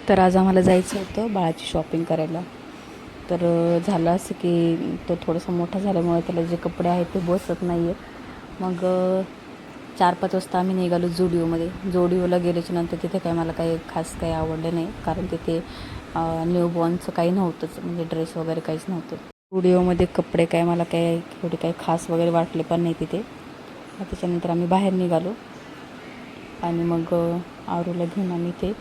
तर आज आम्हाला जायचं होतं बाळाची शॉपिंग करायला. तर झालं असं की तो थोडासा मोठा झाल्यामुळे त्याला जे कपडे आहेत ते बसत नाही आहेत. मग 4-5 वाजता आम्ही निघालो जुडिओमध्ये. जुडिओला गेल्याच्यानंतर तिथे काय मला काही खास काही आवडलं नाही, कारण तिथे न्यूबॉर्नचं काही नव्हतंच, म्हणजे ड्रेस वगैरे काहीच नव्हतं. जुडिओमध्ये कपडे काय मला काय एवढे काही खास वगैरे वाटले पण नाही तिथे. त्याच्यानंतर आम्ही बाहेर निघालो आणि मग आरूला घेऊन आम्ही ते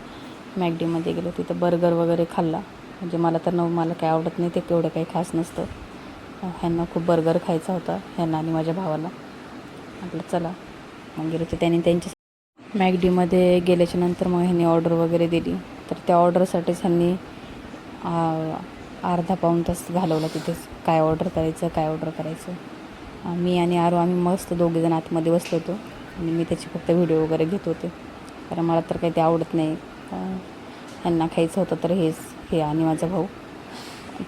मॅकडीमध्ये गेलो. तिथं बर्गर वगैरे खाल्ला. म्हणजे मला काही आवडत नाही ते, एवढं काही खास नसतं. ह्यांना खूप बर्गर खायचा होता, ह्यांना आणि माझ्या भावाला. म्हटलं चला मग गेलो. तर त्यांनी त्यांच्या मॅकडीमध्ये गेल्याच्यानंतर मग ह्यांनी ऑर्डर वगैरे दिली. तर त्या ऑर्डरसाठीच ह्यांनी अर्धा पाऊण तास घालवला तिथेच. काय ऑर्डर करायचं. मी आणि आम्ही मस्त दोघेजण आतमध्ये बसलो होतो आणि मी त्याचे फक्त व्हिडिओ वगैरे घेत होते, कारण मला तर काही ते आवडत नाही. ह्यांना खायचं होतं तर हे आणि माझा भाऊ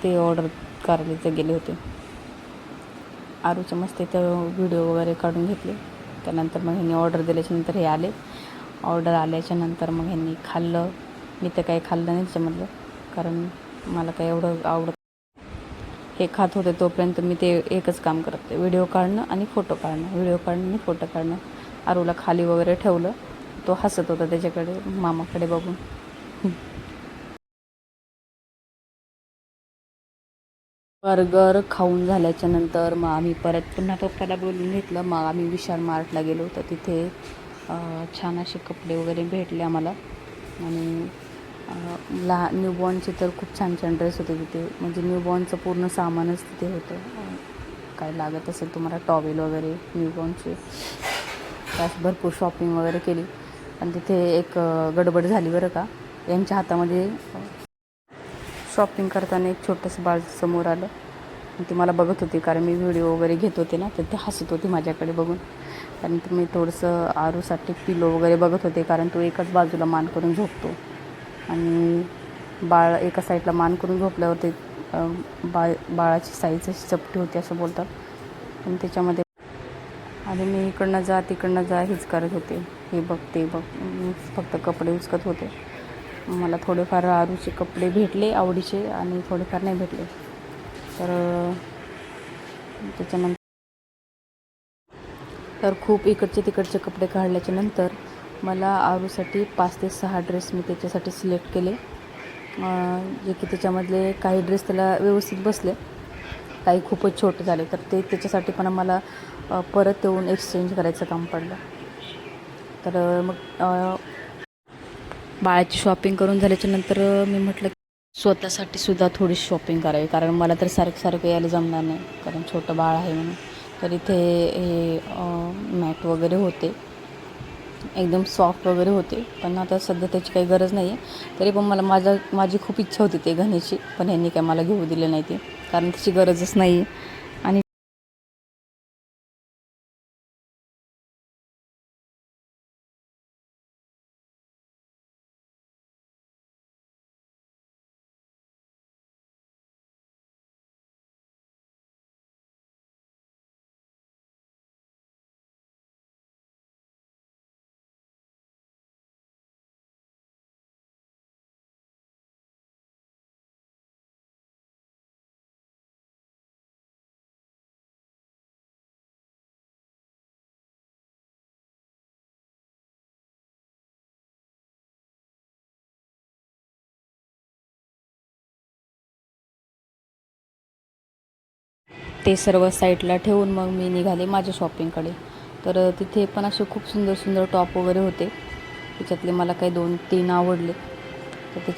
ते ऑर्डर करायला गेले होते. आरूचे मस्त इथं व्हिडिओ वगैरे काढून घेतले. त्यानंतर मग ह्यांनी ऑर्डर दिल्याच्यानंतर हे आले. ऑर्डर आल्याच्यानंतर मग ह्यांनी खाल्लं. मी तर काही खाल्लं नाही त्याच्यामधलं, कारण मला काही एवढं आवडत. हे खात होते तोपर्यंत मी ते एकच काम करत होते, व्हिडिओ काढणं आणि फोटो काढणं. आरूला खाली वगैरे ठेवलं. तो हसत होता त्याच्याकडे, मामाकडे बघून. बर्गर खाऊन झाल्याच्यानंतर मग आम्ही परत पुन्हा पप्पाला बोलून घेतलं. मग आम्ही विशाल मार्टला गेलो. तर तिथे छान असे कपडे वगैरे भेटले आम्हाला. आणि न्यूबॉर्नचे तर खूप छान छान ड्रेस होते तिथे. म्हणजे न्यूबॉर्नचं पूर्ण सामानच तिथे होतं. काय लागत असेल तुम्हाला, टॉवेल वगैरे न्यूबॉर्नचे, त्यास भरपूर शॉपिंग वगैरे केली. पण तिथे एक गडबड झाली बरं का. यांच्या हातामध्ये शॉपिंग करताना एक छोटंसं बाळ समोर आलं. ती मला बघत होती, कारण मी व्हिडिओ वगैरे घेत होते ना, तर ते हसत होती माझ्याकडे बघून. त्यानंतर मी थोडंसं आरूसाठी पिलो वगैरे बघत होते, कारण तो एकाच बाजूला मान करून झोपतो आणि बाळ एका साईडला मान करून झोपल्यावर ते बाळाची साईज अशी चपटी होती असं बोलतात. पण त्याच्यामध्ये आणि मी तिकडनं जा हेच करत होते, हे बघ ते बघ, फक्त कपडे उचकत होते. मला थोडेफार आरूचे कपडे भेटले आवडीचे आणि थोडेफार नाही भेटले. तर त्याच्यानंतर खूप इकडचे तिकडचे कपडे काढल्याच्यानंतर मला आरूसाठी 5 ते 6 ड्रेस मी त्याच्यासाठी सिलेक्ट केले. जे की त्याच्यामधले काही ड्रेस त्याला व्यवस्थित बसले, काही खूपच छोटे झाले. तर ते त्याच्यासाठी पण मला परत येऊन एक्सचेंज करायचं काम पडलं. तर मग बाळाची शॉपिंग करून झाल्याच्यानंतर मी म्हटलं स्वतःसाठी सुद्धा थोडीशी शॉपिंग करावी, कारण मला तर सारखं यायला जमणार नाही, कारण छोटं बाळ आहे म्हणून. तर इथे हे मॅट वगैरे होते, एकदम सॉफ्ट वगैरे होते. पण आता सध्या त्याची काही गरज नाही आहे. तरी पण माझी खूप इच्छा होती ते घेण्याची, पण ह्यांनी काय मला घेऊ दिलं नाही ते, कारण त्याची गरजच नाही आहे. आणि ते सर्व साईडला ठेवून मग मी निघाले माझ्या शॉपिंगकडे. तर तिथे पण असे खूप सुंदर सुंदर टॉप वगैरे होते. त्याच्यातले मला काही 2-3 आवडले. तर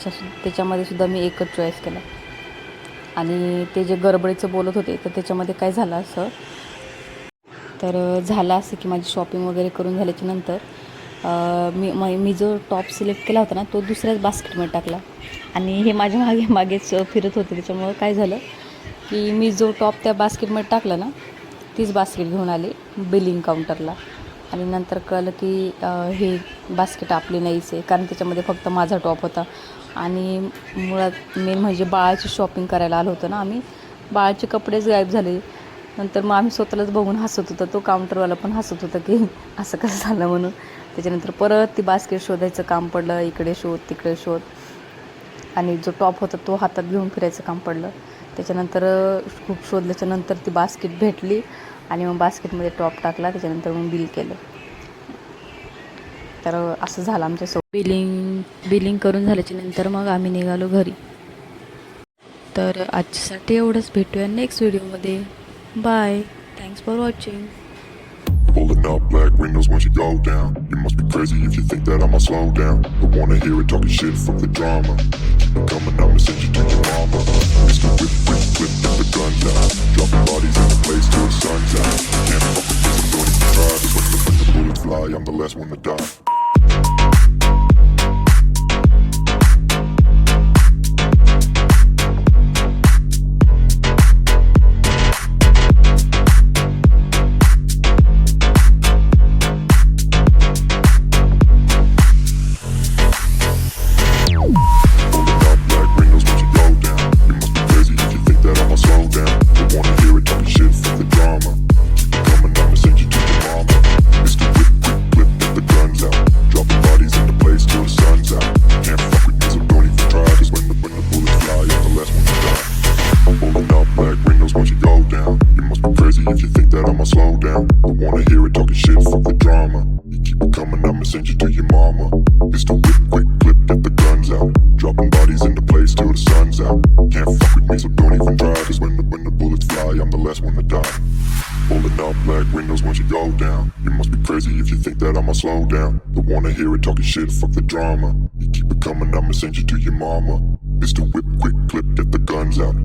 त्याच्यामध्ये सुद्धा मी एकच चॉईस केला. आणि ते जे गडबडीचं बोलत होते, तर त्याच्यामध्ये काय झालं असं, झालं असं की माझी शॉपिंग वगैरे करून झाल्याच्यानंतर मी जो टॉप सिलेक्ट केला होता ना, तो दुसऱ्याच बास्केटमध्ये टाकला. आणि हे माझ्या मागेच फिरत होते. त्याच्यामुळं काय झालं की मी जो टॉप त्या बास्केटमध्ये टाकला ना, तीच बास्केट घेऊन आले बिलिंग काउंटरला. आणि नंतर कळलं की हे बास्केट आपली नाहीच आहे, कारण त्याच्यामध्ये फक्त माझा टॉप होता. आणि मुळात मेन म्हणजे बाळाची शॉपिंग करायला आलो होतो ना आम्ही, बाळाचे कपडेच गायब झाले. नंतर मग आम्ही स्वतःलाच बघून हसत होतो, तो काउंटरवाला पण हसत होता की असं कसं झालं म्हणून. त्याच्यानंतर परत ती बास्केट शोधायचं काम पडलं, इकडे शोध तिकडे शोध. आणि जो टॉप होता तो हातात घेऊन फिरायचं काम पडलं. त्याच्यानंतर खूप शोधल्याच्यानंतर ती बास्केट भेटली आणि मग बास्केटमध्ये टॉप टाकला. त्याच्यानंतर मग बिल केलं. तर असं झालं आमच्यासोबत. बिलिंग करून झाल्याच्यानंतर मग आम्ही निघालो घरी. तर आजच्यासाठी एवढंच. भेटूया नेक्स्ट व्हिडिओमध्ये. Bye. Thanks for watching. Pulling up black windows once you go down. You must be crazy if you think that I'ma slow down. Don't wanna hear it talking shit, fuck the drama. Keep it coming, I'ma send you to your mama. Mr. Whip, whip, whip, get the guns out. Dropping bodies in the place till the sun's out. Can't fuck with this, I'm going to try. Cause when the bullets fly, I'm the last one to die. If you think that I'ma slow down, don't wanna hear it talking shit, fuck the drama. You keep it coming, I'ma send you to your mama. Mr. Whip, quick clip, get the guns out. Dropping bodies into place till the sun's out. Can't fuck with me, so don't even try. Cause when the bullets fly, I'm the last one to die. Pulling up black windows once you go down. You must be crazy if you think that I'ma slow down. Don't wanna hear it talking shit, fuck the drama. You keep it coming, I'ma send you to your mama. Mr. Whip, quick clip, get the guns out.